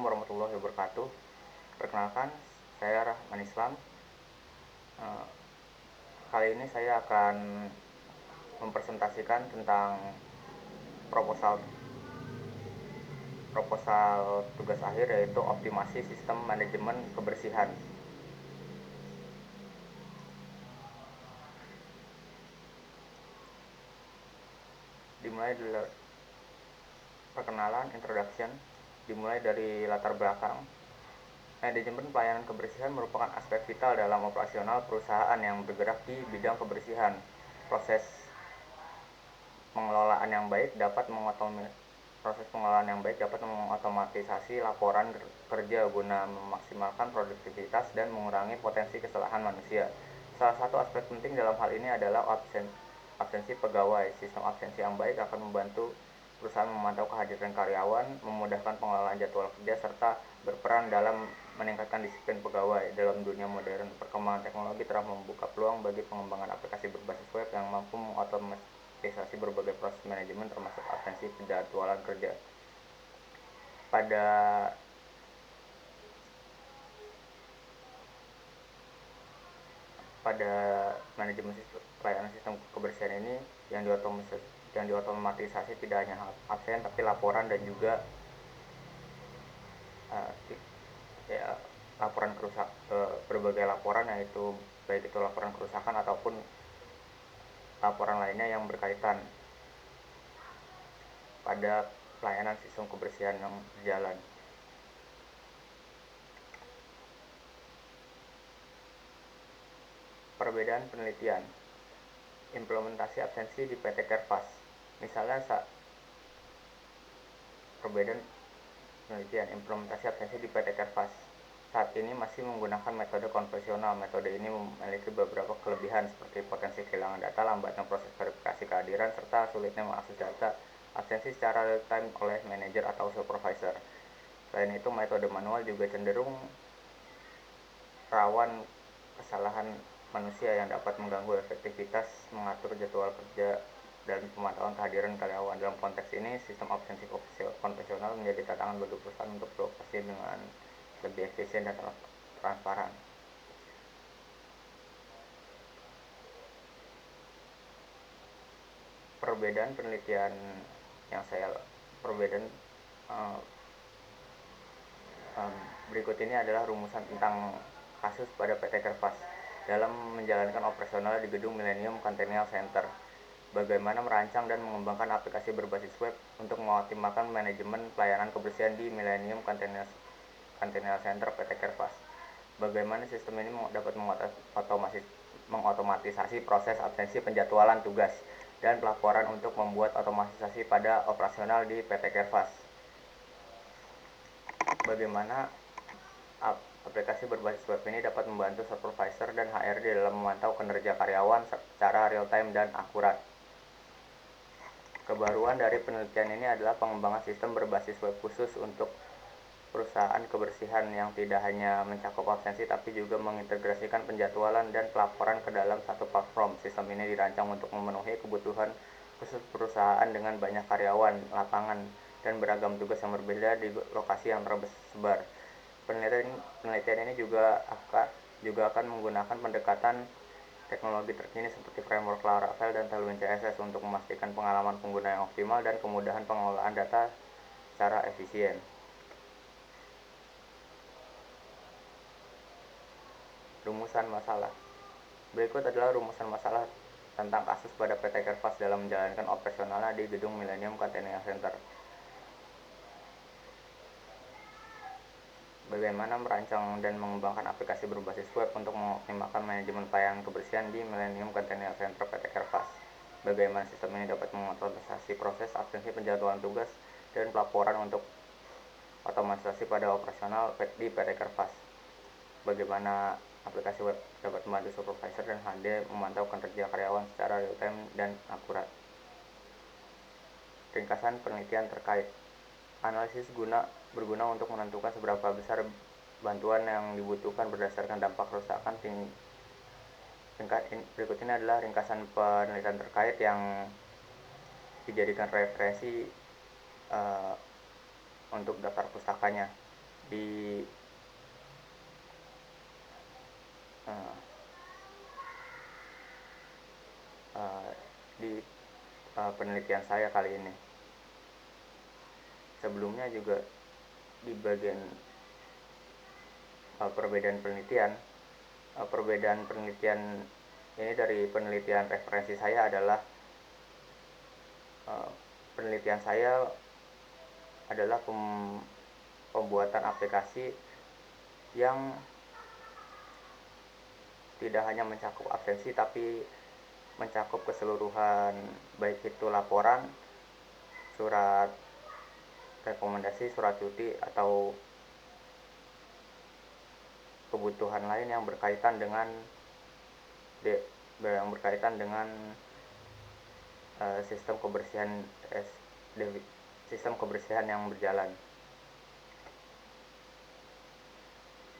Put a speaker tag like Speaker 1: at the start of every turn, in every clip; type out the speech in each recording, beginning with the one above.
Speaker 1: warahmatullahi wabarakatuh. Perkenalkan, saya Rahman Islam. Kali ini saya akan mempresentasikan tentang proposal tugas akhir, yaitu optimasi sistem manajemen kebersihan. Dimulai dari perkenalan, introduction, dimulai dari latar belakang. Manajemen pelayanan kebersihan merupakan aspek vital dalam operasional perusahaan yang bergerak di bidang kebersihan. Proses pengelolaan yang baik dapat mengotomatisasi laporan kerja guna memaksimalkan produktivitas dan mengurangi potensi kesalahan manusia. Salah satu aspek penting dalam hal ini adalah absensi pegawai. Sistem absensi yang baik akan membantu perusahaan memantau kehadiran karyawan, memudahkan pengelolaan jadwal kerja, serta berperan dalam meningkatkan disiplin pegawai. Dalam dunia modern, perkembangan teknologi telah membuka peluang bagi pengembangan aplikasi berbasis web yang mampu mengotomatisasi berbagai proses manajemen, termasuk absensi penjadwalan kerja. Pada manajemen pelayanan sistem kebersihan ini yang diotomatisasi tidak hanya absen, tapi laporan dan juga laporan berbagai laporan, yaitu baik itu laporan kerusakan ataupun laporan lainnya yang berkaitan pada pelayanan sistem kebersihan yang berjalan. Perbedaan penelitian, implementasi absensi di PT Kerpas. Misalnya perbedaan penelitian implementasi absensi di PT Kerpas saat ini masih menggunakan metode konvensional. Metode ini memiliki beberapa kelebihan seperti potensi kehilangan data, lambatnya proses verifikasi kehadiran, serta sulitnya mengakses data absensi secara real time oleh manajer atau supervisor. Selain itu, metode manual juga cenderung rawan kesalahan manusia yang dapat mengganggu efektivitas mengatur jadwal kerja dan pemantauan kehadiran karyawan. Dalam konteks ini, sistem absensi konvensional menjadi tantangan bagi perusahaan untuk beroperasi dengan lebih efisien dan transparan. Perbedaan penelitian berikut ini adalah rumusan tentang kasus pada PT Kerpas dalam menjalankan operasional di gedung Millennium Container Center. Bagaimana merancang dan mengembangkan aplikasi berbasis web untuk mengoptimalkan manajemen pelayanan kebersihan di Millennium Container Center PT Kerpas. Bagaimana sistem ini dapat mengotomatisasi proses absensi penjadwalan tugas dan pelaporan untuk membuat otomatisasi pada operasional di PT Kerpas. Bagaimana aplikasi berbasis web ini dapat membantu supervisor dan HRD dalam memantau kinerja karyawan secara real time dan akurat. Kebaruan dari penelitian ini adalah pengembangan sistem berbasis web khusus untuk perusahaan kebersihan yang tidak hanya mencakup absensi tapi juga mengintegrasikan penjadwalan dan pelaporan ke dalam satu platform. Sistem ini dirancang untuk memenuhi kebutuhan khusus perusahaan dengan banyak karyawan, lapangan, dan beragam tugas yang berbeda di lokasi yang tersebar. Penelitian ini juga akan menggunakan pendekatan teknologi terkini seperti framework Laravel dan Tailwind CSS untuk memastikan pengalaman pengguna yang optimal dan kemudahan pengelolaan data secara efisien. Rumusan masalah. Berikut adalah rumusan masalah tentang kasus pada PT Kerpas dalam menjalankan operasionalnya di gedung Millennium Container Center. Bagaimana merancang dan mengembangkan aplikasi berbasis web untuk mengoptimalkan manajemen pelayanan kebersihan di Millennium Container Center PT Kerpas. Bagaimana sistem ini dapat mengotomatisasi proses absensi penjadwalan tugas dan pelaporan untuk otomatisasi pada operasional di PT Kerpas. Bagaimana aplikasi web dapat membantu supervisor dan HRD memantau kinerja karyawan secara real time dan akurat. Ringkasan penelitian terkait. Analisis berguna untuk menentukan seberapa besar bantuan yang dibutuhkan berdasarkan dampak kerusakan. Berikut ini adalah ringkasan penelitian terkait yang dijadikan referensi untuk daftar pustakanya. di uh, uh, di penelitian saya kali ini. Sebelumnya juga di bagian perbedaan penelitian ini dari penelitian referensi saya adalah penelitian saya adalah pembuatan aplikasi yang tidak hanya mencakup absensi tapi mencakup keseluruhan, baik itu laporan, surat rekomendasi, surat cuti, atau kebutuhan lain yang berkaitan dengan sistem kebersihan yang berjalan.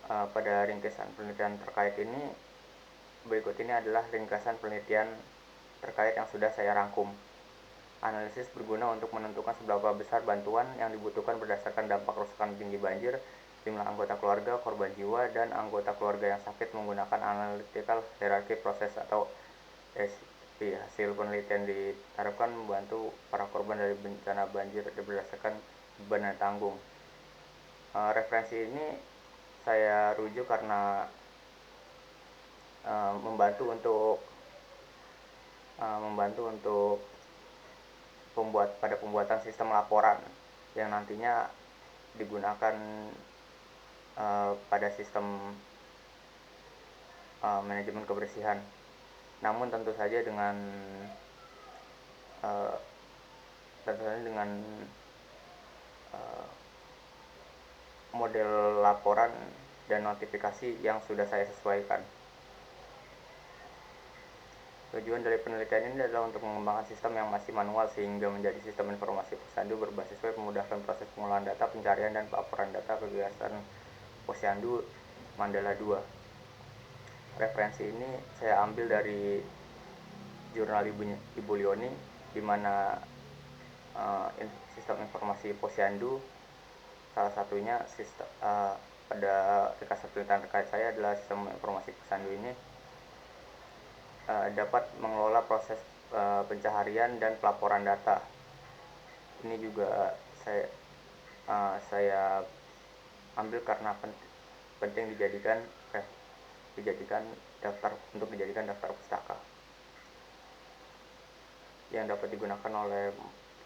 Speaker 1: Pada ringkasan penelitian terkait ini, berikut ini adalah ringkasan penelitian terkait yang sudah saya rangkum. Analisis berguna untuk menentukan seberapa besar bantuan yang dibutuhkan berdasarkan dampak kerusakan tinggi banjir, jumlah anggota keluarga, korban jiwa, dan anggota keluarga yang sakit menggunakan analytical hierarchy process atau SP. Hasil penelitian diharapkan membantu para korban dari bencana banjir berdasarkan beban yang tanggung. Referensi ini saya rujuk karena membantu untuk pembuatan sistem laporan yang nantinya digunakan pada sistem manajemen kebersihan. Namun tentu saja dengan model laporan dan notifikasi yang sudah saya sesuaikan. Tujuan dari penelitian ini adalah untuk mengembangkan sistem yang masih manual sehingga menjadi sistem informasi Posyandu berbasis web, memudahkan proses pengolahan data, pencarian, dan pelaporan data kegiatan Posyandu Mandala 2. Referensi ini saya ambil dari jurnal Ibu Lioni, di mana sistem informasi Posyandu salah satunya pada ringkasan penelitian terkait saya adalah sistem informasi Posyandu ini dapat mengelola proses pencaharian dan pelaporan data. Ini juga saya ambil karena penting dijadikan daftar pustaka yang dapat digunakan oleh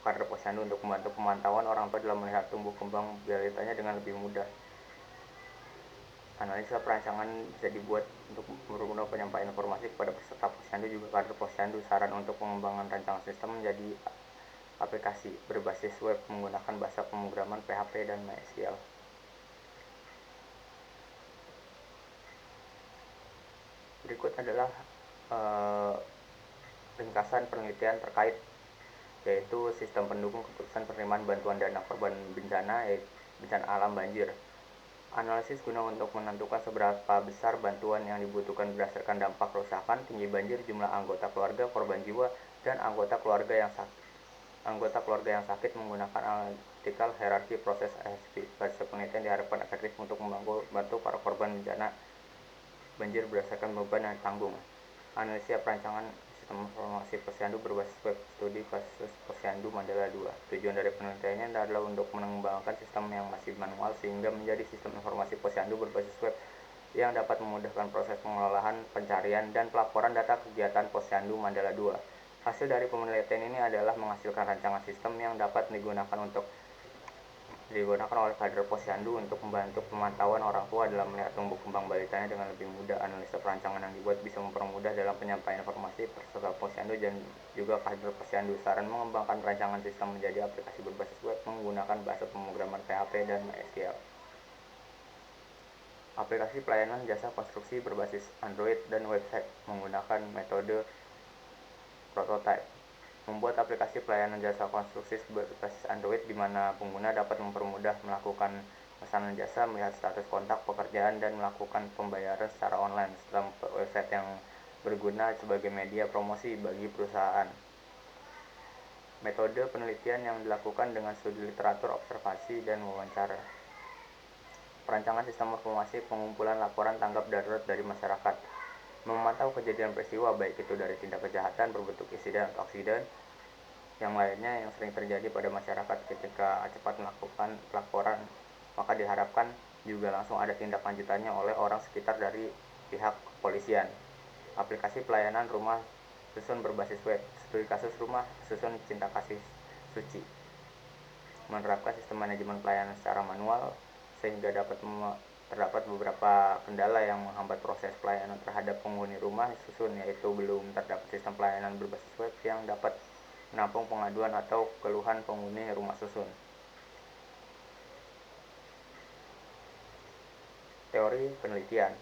Speaker 1: kader Posyandu untuk membantu pemantauan orang tua dalam melihat tumbuh kembang balitanya dengan lebih mudah. Analisa perancangan bisa dibuat untuk berguna penyampaian informasi kepada peserta Posyandu juga kader Posyandu. Saran untuk pengembangan rancangan sistem menjadi aplikasi berbasis web menggunakan bahasa pemrograman PHP dan MySQL. Berikut adalah ringkasan penelitian terkait, yaitu sistem pendukung keputusan penerimaan bantuan dana korban bencana alam banjir. Analisis guna untuk menentukan seberapa besar bantuan yang dibutuhkan berdasarkan dampak kerusakan tinggi banjir, jumlah anggota keluarga, korban jiwa, dan anggota keluarga yang sakit menggunakan analytical hierarchy process AHP. Hasil penelitian diharapkan efektif untuk membantu para korban bencana banjir berdasarkan beban yang tanggung. Analisa perancangan sistem informasi Posyandu berbasis web, studi kasus Posyandu Mandala 2. Tujuan dari penelitiannya adalah untuk mengembangkan sistem yang masih manual sehingga menjadi sistem informasi Posyandu berbasis web yang dapat memudahkan proses pengelolaan, pencarian, dan pelaporan data kegiatan Posyandu Mandala 2. Hasil dari penelitian ini adalah menghasilkan rancangan sistem yang dapat digunakan oleh kader Posyandu untuk membantu pemantauan orang tua dalam melihat tumbuh kembang balitanya dengan lebih mudah. Analisa perancangan yang dibuat bisa mempermudah dalam penyampaian informasi peserta Posyandu dan juga kader Posyandu. Saran mengembangkan rancangan sistem menjadi aplikasi berbasis web menggunakan bahasa pemrograman PHP dan MySQL. Aplikasi pelayanan jasa konstruksi berbasis Android dan website menggunakan metode prototype. Membuat aplikasi pelayanan jasa konstruksi berbasis Android di mana pengguna dapat mempermudah melakukan pesanan jasa, melihat status kontak pekerjaan, dan melakukan pembayaran secara online. Setelah website yang berguna sebagai media promosi bagi perusahaan. Metode penelitian yang dilakukan dengan studi literatur, observasi, dan wawancara. Perancangan sistem informasi pengumpulan laporan tanggap darurat dari masyarakat. Memantau kejadian peristiwa baik itu dari tindak kejahatan berbentuk insiden atau aksiden yang lainnya yang sering terjadi pada masyarakat. Ketika cepat melakukan laporan, maka diharapkan juga langsung ada tindak lanjutannya oleh orang sekitar dari pihak kepolisian. Aplikasi pelayanan rumah susun berbasis web. Studi kasus rumah susun cinta kasih suci. Menerapkan sistem manajemen pelayanan secara manual sehingga terdapat beberapa kendala yang menghambat proses pelayanan terhadap penghuni rumah susun, yaitu belum terdapat sistem pelayanan berbasis web yang dapat menampung pengaduan atau keluhan penghuni rumah susun. Teori penelitian.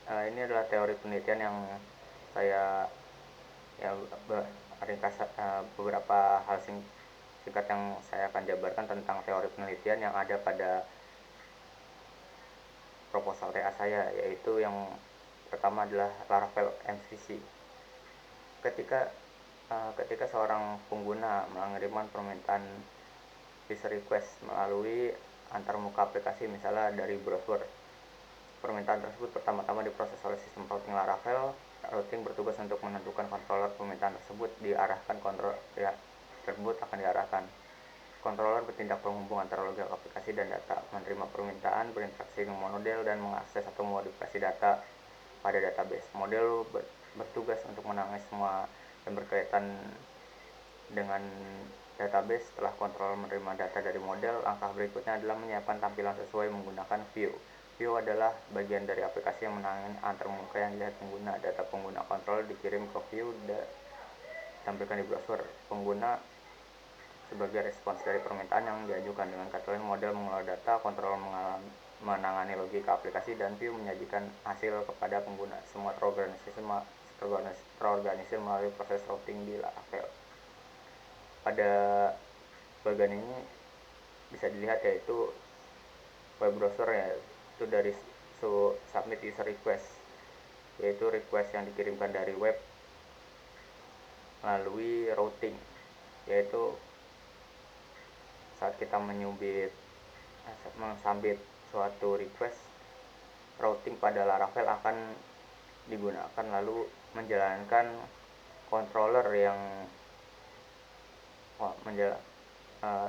Speaker 1: Ini adalah teori penelitian yang saya ringkas beberapa hal singkat yang saya akan jabarkan tentang teori penelitian yang ada pada proposal TA saya, yaitu yang pertama adalah Laravel MVC. Ketika seorang pengguna mengirimkan permintaan user request melalui antarmuka aplikasi, misalnya dari browser, permintaan tersebut pertama-tama diproses oleh sistem routing Laravel. Routing bertugas untuk menentukan controller permintaan tersebut akan diarahkan. Controller bertindak penghubung antara logik aplikasi dan data, menerima permintaan, berinteraksi dengan model, dan mengakses atau modifikasi data pada database. Model bertugas untuk menangani semua yang berkaitan dengan database. Setelah controller menerima data dari model, langkah berikutnya adalah menyiapkan tampilan sesuai menggunakan view. View adalah bagian dari aplikasi yang menangani antarmuka yang dilihat pengguna. Data pengguna controller dikirim ke view dan ditampilkan di browser pengguna sebagai respons dari permintaan yang diajukan. Dengan kata lain, model mengelola data, controller menangani logika aplikasi, dan view menyajikan hasil kepada pengguna. Semua terorganisir melalui proses routing di Laravel. Pada bagian ini bisa dilihat yaitu web browser, yaitu dari submit user request, yaitu request yang dikirimkan dari web melalui routing, yaitu saat kita mensubmit suatu request, routing pada Laravel akan digunakan lalu menjalankan controller yang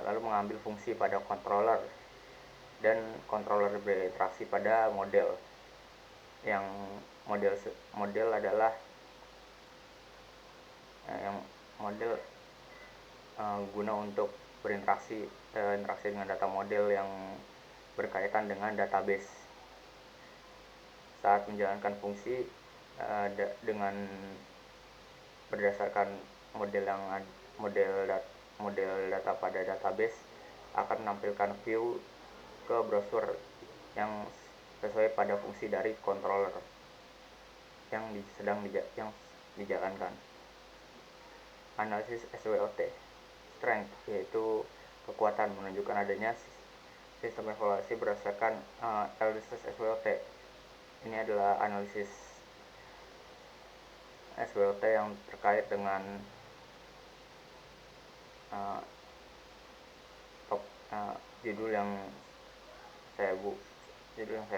Speaker 1: lalu mengambil fungsi pada controller, dan controller berinteraksi pada model. Yang model adalah guna untuk berinteraksi dengan data model yang berkaitan dengan database. Saat menjalankan fungsi dengan berdasarkan model data pada database, akan menampilkan view ke browser yang sesuai pada fungsi dari controller yang sedang dijalankan. Analisis SWOT. Strength, yaitu kekuatan, menunjukkan adanya sistem evaluasi berdasarkan analisis SWOT. Ini adalah analisis SWOT yang terkait dengan judul yang saya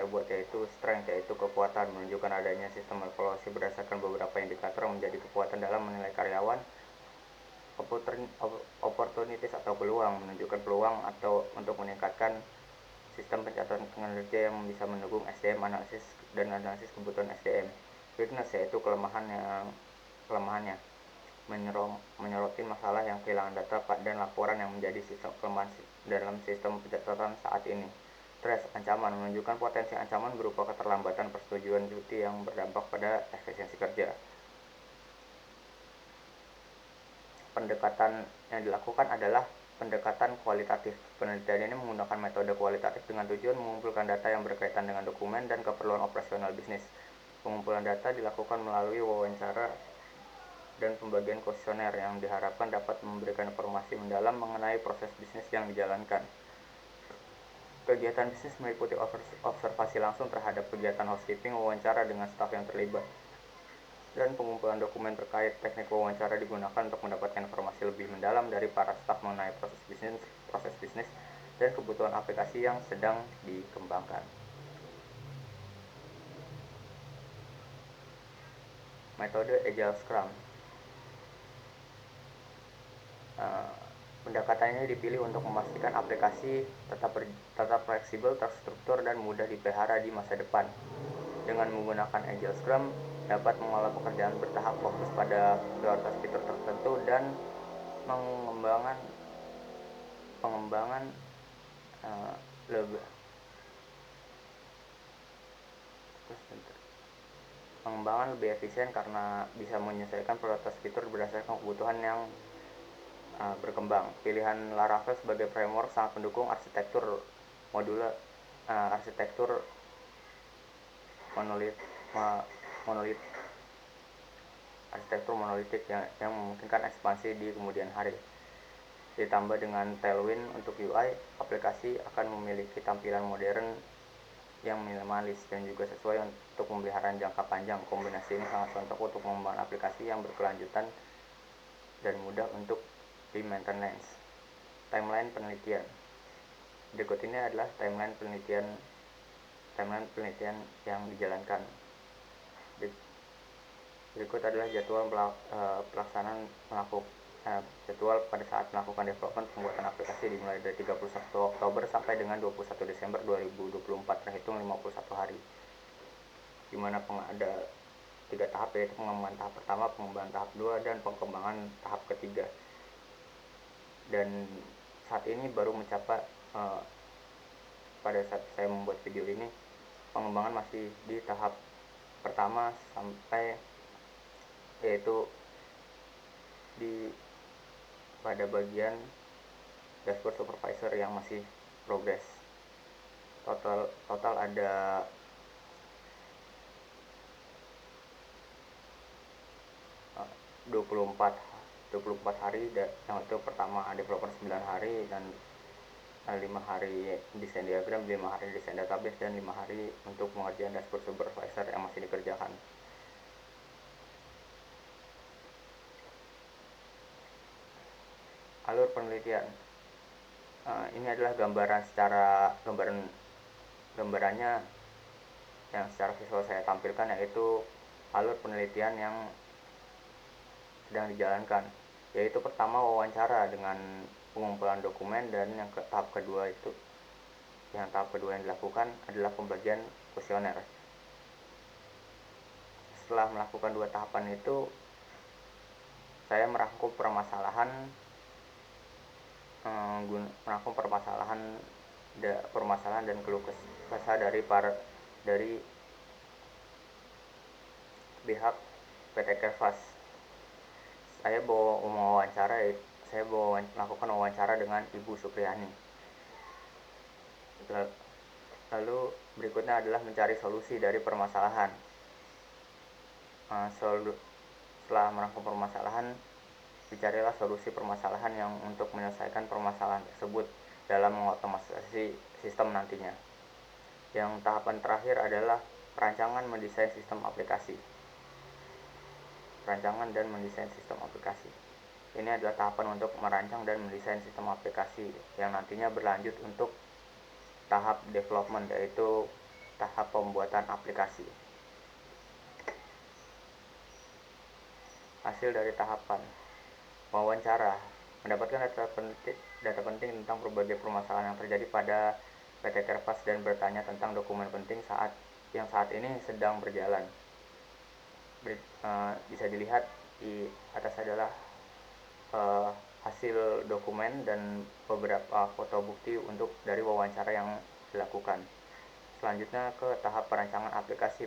Speaker 1: buat, yaitu strength, yaitu kekuatan, menunjukkan adanya sistem evaluasi berdasarkan beberapa indikator menjadi kekuatan dalam menilai karyawan. Opportunities atau peluang, menunjukkan peluang atau untuk meningkatkan sistem pencatatan kinerja yang bisa mendukung SDM analisis dan analisis kebutuhan SDM. Weakness, yaitu kelemahannya, menyoroti masalah yang kehilangan data dan laporan yang menjadi sistem kelemahan dalam sistem pencatatan saat ini. Threat, ancaman, menunjukkan potensi ancaman berupa keterlambatan persetujuan cuti yang berdampak pada efisiensi kerja. Pendekatan yang dilakukan adalah pendekatan kualitatif. Penelitian ini menggunakan metode kualitatif dengan tujuan mengumpulkan data yang berkaitan dengan dokumen dan keperluan operasional bisnis. Pengumpulan data dilakukan melalui wawancara dan pembagian kuesioner yang diharapkan dapat memberikan informasi mendalam mengenai proses bisnis yang dijalankan. Kegiatan bisnis meliputi observasi langsung terhadap kegiatan housekeeping, wawancara dengan staf yang terlibat, dan pengumpulan dokumen terkait. Teknik wawancara digunakan untuk mendapatkan informasi lebih mendalam dari para staf mengenai proses bisnis dan kebutuhan aplikasi yang sedang dikembangkan. Metode Agile Scrum. Pendekatan ini dipilih untuk memastikan aplikasi tetap fleksibel, terstruktur, dan mudah dipelihara di masa depan. Dengan menggunakan Agile Scrum, dapat mengolah pekerjaan bertahap, fokus pada prioritas fitur tertentu, dan pengembangan lebih efisien karena bisa menyesuaikan prioritas fitur berdasarkan kebutuhan yang berkembang. Pilihan Laravel sebagai framework sangat mendukung arsitektur modular, arsitektur monolitik yang memungkinkan ekspansi di kemudian hari. Ditambah dengan Tailwind untuk UI, aplikasi akan memiliki tampilan modern yang minimalis dan juga sesuai untuk pemeliharaan jangka panjang. Kombinasi ini sangat cocok untuk mengembangkan aplikasi yang berkelanjutan dan mudah untuk di maintenance. Timeline penelitian. Berikut ini adalah timeline penelitian yang dijalankan. Berikut adalah jadwal pelaksanaan jadwal pada saat melakukan development pembuatan aplikasi dimulai dari 31 Oktober sampai dengan 21 Desember 2024, terhitung 51 hari, di mana ada 3 tahap, yaitu pengembangan tahap pertama, pengembangan tahap 2, dan pengembangan tahap ketiga. Dan saat ini baru mencapai pada saat saya membuat video ini, pengembangan masih di tahap pertama sampai yaitu pada bagian dashboard supervisor yang masih progress. Total ada 24 hari, yang itu pertama developer 9 hari dan 5 hari desain diagram, 5 hari desain database, dan 5 hari untuk pengerjaan dashboard supervisor yang masih dikerjakan. Alur penelitian. Ini adalah gambarannya yang secara visual saya tampilkan, yaitu alur penelitian yang sedang dijalankan, yaitu pertama wawancara dengan pengumpulan dokumen, dan tahap kedua yang dilakukan adalah pembagian kuesioner. Setelah melakukan 2 tahapan itu, saya merangkum permasalahan dan keluh kesah dari pihak PT Kervas. Saya melakukan wawancara dengan Ibu Supriyani. Lalu berikutnya adalah mencari solusi dari permasalahan. Setelah merangkum permasalahan, dicarilah solusi permasalahan yang untuk menyelesaikan permasalahan tersebut dalam mengotomatisasi sistem nantinya. Yang tahapan terakhir adalah perancangan mendesain sistem aplikasi. Ini adalah tahapan untuk merancang dan mendesain sistem aplikasi yang nantinya berlanjut untuk tahap development, yaitu tahap pembuatan aplikasi. Hasil dari tahapan wawancara, mendapatkan data penting tentang berbagai permasalahan yang terjadi pada PT Kervas dan bertanya tentang dokumen penting yang saat ini sedang berjalan. Bisa dilihat di atas adalah hasil dokumen dan beberapa foto bukti dari wawancara yang dilakukan. Selanjutnya ke tahap perancangan aplikasi,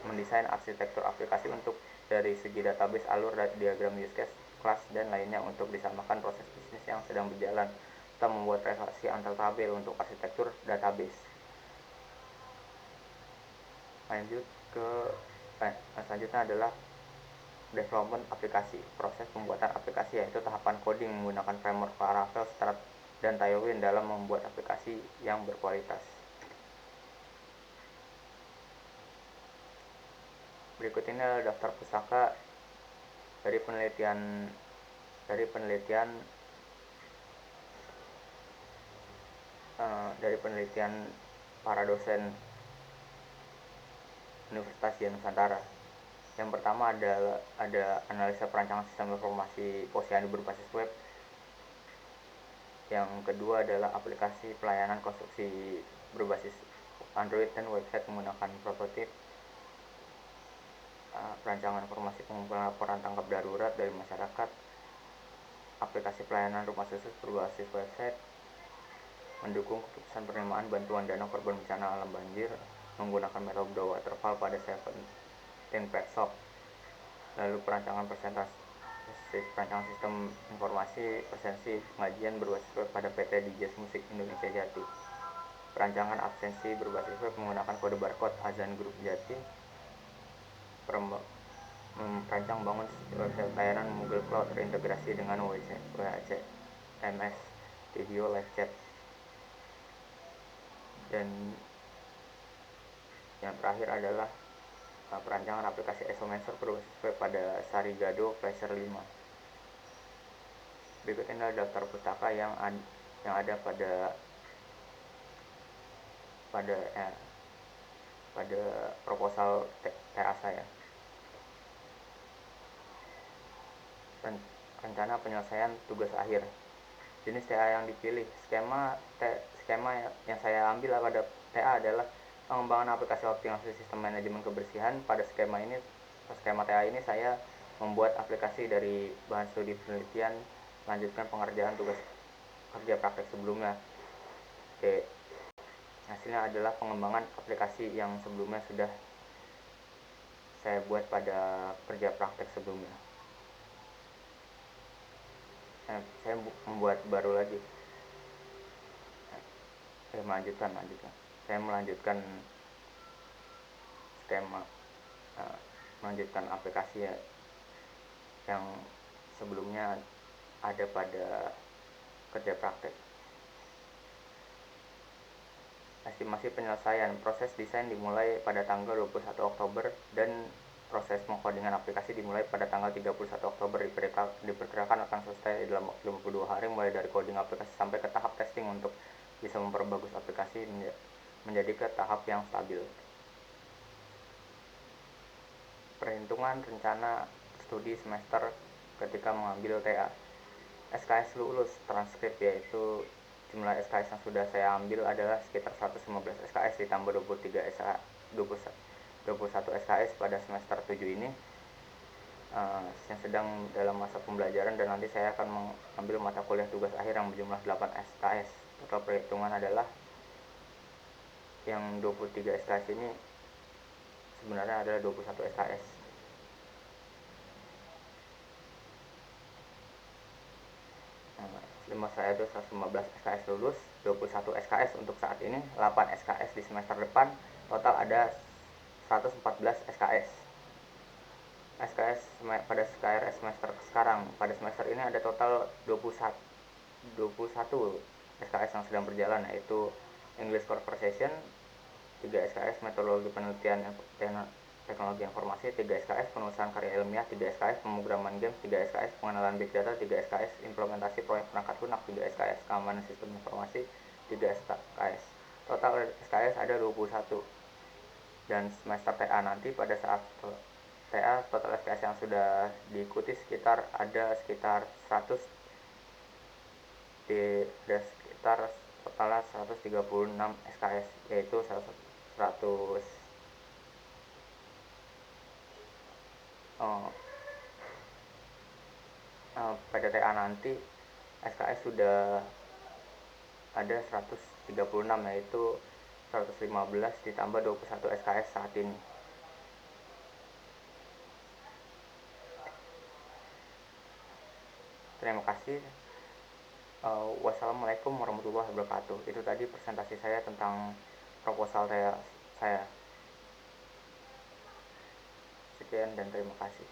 Speaker 1: mendesain arsitektur aplikasi untuk dari segi database, alur, diagram use case, kelas, dan lainnya untuk disamakan proses bisnis yang sedang berjalan, atau membuat relasi antar tabel untuk arsitektur database. Selanjutnya adalah development aplikasi, proses pembuatan aplikasi, yaitu tahapan coding menggunakan framework Laravel, Start, dan Tailwind dalam membuat aplikasi yang berkualitas. Berikut ini adalah daftar pustaka dari penelitian dari penelitian para dosen Universitas Nusantara. Yang pertama ada analisa perancangan sistem informasi posyandu berbasis web. Yang kedua adalah aplikasi pelayanan konstruksi berbasis Android dan website menggunakan prototip. Perancangan informasi pengumpulan laporan tanggap darurat dari masyarakat. Aplikasi pelayanan rumah susun berbasis website. Mendukung keputusan penerimaan bantuan dana korban bencana alam banjir menggunakan metode waterfall pada 17 Petsoft. Lalu perancangan sistem informasi presensi pengajian berbasis web pada PT DJ Musik Indonesia Jati. Perancangan absensi berbasis web menggunakan kode barcode Azan Group Jati. Merancang bangun website layanan Google Cloud terintegrasi dengan WCMS video live chat. Dan yang terakhir adalah perancangan aplikasi Isomancer berbasis web pada Sarigado Flasher 5. Berikut ini adalah daftar pustaka yang ada pada proposal TA saya. Rencana penyelesaian tugas akhir. Jenis TA yang dipilih. Skema yang saya ambil pada TA adalah pengembangan aplikasi optimasi sistem manajemen kebersihan. Pada skema TA ini saya membuat aplikasi dari bahan studi penelitian, melanjutkan pengerjaan tugas kerja praktek sebelumnya. Oke. Hasilnya adalah pengembangan aplikasi yang sebelumnya sudah saya buat pada kerja praktek sebelumnya. Saya membuat baru lagi. Saya melanjutkan skema, melanjutkan aplikasi yang sebelumnya ada pada kerja praktek. Estimasi penyelesaian. Proses desain dimulai pada tanggal 21 Oktober dan proses pengkodingan aplikasi dimulai pada tanggal 31 Oktober. Diperkirakan akan selesai dalam 52 hari mulai dari coding aplikasi sampai ke tahap testing untuk bisa memperbagus aplikasi menjadi ke tahap yang stabil. Perhitungan rencana studi semester ketika mengambil TA. SKS lulus transkrip, yaitu jumlah SKS yang sudah saya ambil adalah sekitar 115 SKS ditambah 21 SKS pada semester 7 ini yang sedang dalam masa pembelajaran, dan nanti saya akan mengambil mata kuliah tugas akhir yang berjumlah 8 SKS. Total perhitungan adalah yang 23 SKS ini sebenarnya adalah 21 SKS. Saya itu 115 SKS lulus, 21 SKS untuk saat ini, 8 SKS di semester depan, total ada 114 SKS. Pada SKRS semester sekarang, pada semester ini ada total 21 SKS yang sedang berjalan, yaitu English Conversation 3 SKS, metodologi penelitian teknologi informasi 3 SKS, penulisan karya ilmiah 3 SKS, pemrograman games 3 SKS, pengenalan big data 3 SKS, implementasi proyek perangkat lunak 3 SKS, keamanan sistem informasi 3 SKS. Total SKS ada 21. Dan semester TA nanti, pada saat TA, total SKS yang sudah diikuti sekitar 100, sekitar totalnya 136 SKS, yaitu 100 pada TA nanti SKS sudah ada 136, yaitu 115 ditambah 21 SKS saat ini. Terima kasih. Wassalamualaikum warahmatullahi wabarakatuh. Itu tadi presentasi saya tentang proposal saya. Sekian dan terima kasih.